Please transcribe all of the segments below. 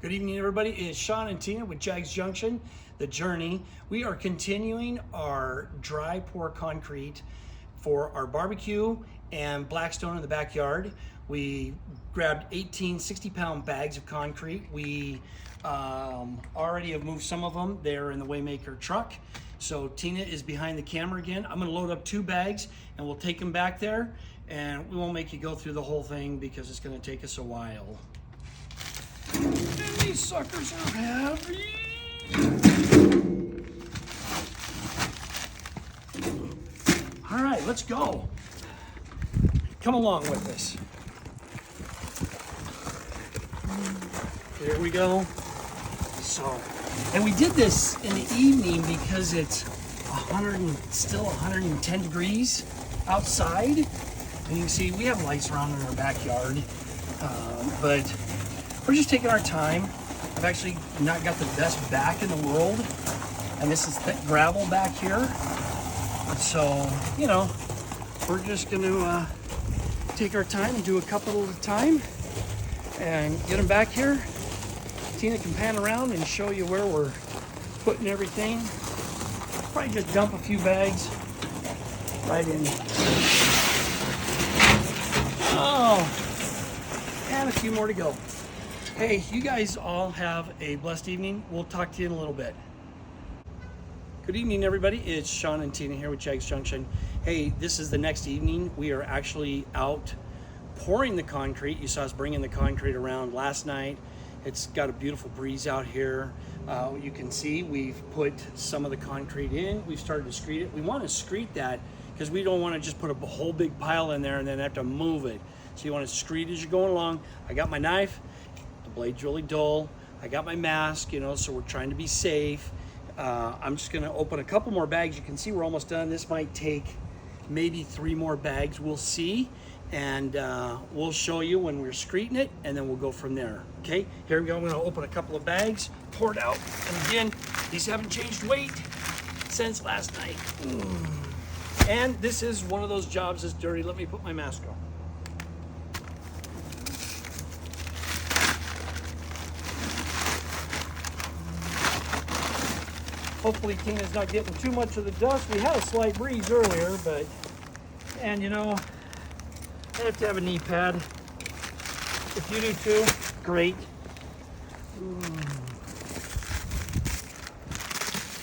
Good evening, everybody. It's Sean and Tina with Jags Junction, The Journey. We are continuing our dry pour concrete for our barbecue and Blackstone in the backyard. We grabbed 18 60-pound bags of concrete. We already have moved some of them. They're in the Waymaker truck. So Tina is behind the camera again. I'm gonna load up 2 bags and we'll take them back there, and we won't make you go through the whole thing because it's gonna take us a while. And these suckers are heavy. All right, let's go. Come along with us. There we go. So, and we did this in the evening because it's still 110 degrees outside. And you can see we have lights around in our backyard, but we're just taking our time. I've actually not got the best back in the world, and this is thick gravel back here. So, you know, we're just gonna take our time and do a couple at a time and get them back here. Tina can pan around and show you where we're putting everything. Probably just dump a few bags right in. Oh, and a few more to go. Hey, you guys all have a blessed evening. We'll talk to you in a little bit. Good evening, everybody. It's Sean and Tina here with Jags Junction. Hey, this is the next evening. We are actually out pouring the concrete. You saw us bringing the concrete around last night. It's got a beautiful breeze out here. You can see we've put some of the concrete in. We've started to screed it. We want to screed that because we don't want to just put a whole big pile in there and then have to move it. So you want to screed as you're going along. I got my knife. The blade's really dull. I got my mask, you know, so we're trying to be safe. I'm just gonna open a couple more bags. You can see we're almost done. This might take maybe 3 more bags. We'll see, and we'll show you when we're screeding it, and then we'll go from there. Okay, here we go. I'm gonna open a couple of bags, pour it out, and again, these haven't changed weight since last night. And this is one of those jobs that's dirty. Let me put my mask on. Hopefully Tina's not getting too much of the dust. We had a slight breeze earlier, but, and you know, I have to have a knee pad. If you do too, great.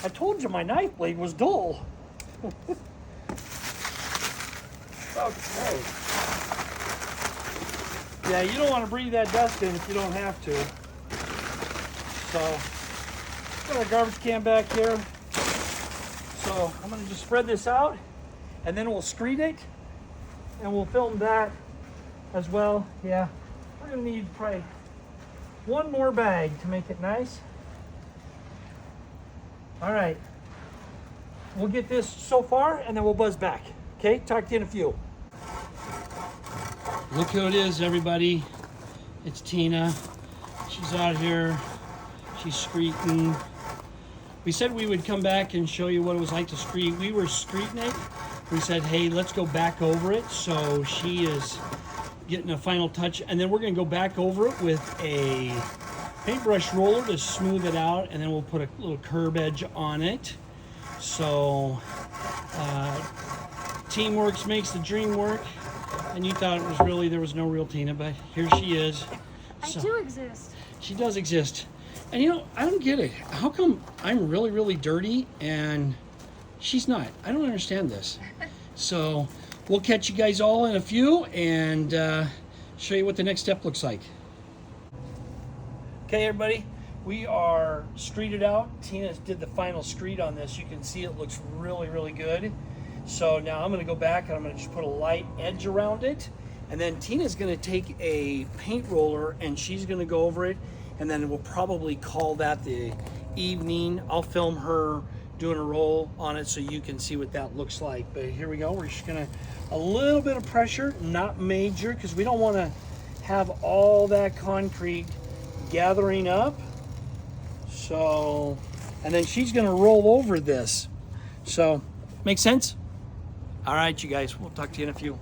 I told you my knife blade was dull. Okay. Yeah, you don't want to breathe that dust in if you don't have to. So, got our garbage can back here. So I'm gonna just spread this out and then we'll screed it and we'll film that as well. Yeah, we're gonna need probably 1 more bag to make it nice. All right, we'll get this so far and then we'll buzz back. Okay, talk to you in a few. Look who it is, everybody. It's Tina. She's out here. She's screeding. We said we would come back and show you what it was like to screed. We were screeding it. We said, hey, let's go back over it. So she is getting a final touch. And then we're going to go back over it with a paintbrush roller to smooth it out. And then we'll put a little curb edge on it. So teamwork makes the dream work. And you thought it was really, there was no real Tina, but here she is. I do exist. She does exist. And you know, I don't get it. How come I'm really, really dirty and she's not? I don't understand this. So we'll catch you guys all in a few and show you what the next step looks like. Okay, everybody, we are screeded out. Tina did the final screed on this. You can see it looks really, really good. So now I'm gonna go back and I'm gonna just put a light edge around it. And then Tina's gonna take a paint roller and she's gonna go over it. And then we'll probably call that the evening. I'll film her doing a roll on it so you can see what that looks like. But here we go. We're just gonna, a little bit of pressure, not major, because we don't want to have all that concrete gathering up. So, and then she's gonna roll over this. So, make sense? All right, you guys, we'll talk to you in a few.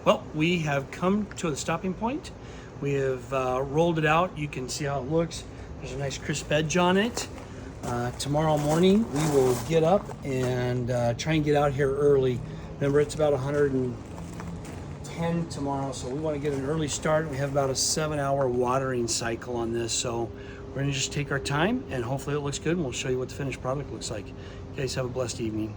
Well, we have come to the stopping point. We have rolled it out. You can see how it looks. There's a nice crisp edge on it. Tomorrow morning we will get up and try and get out here early. Remember, it's about 110 tomorrow, so we want to get an early start. We have about a 7-hour watering cycle on this, so we're going to just take our time and hopefully it looks good, and we'll show you what the finished product looks like. You guys have a blessed evening.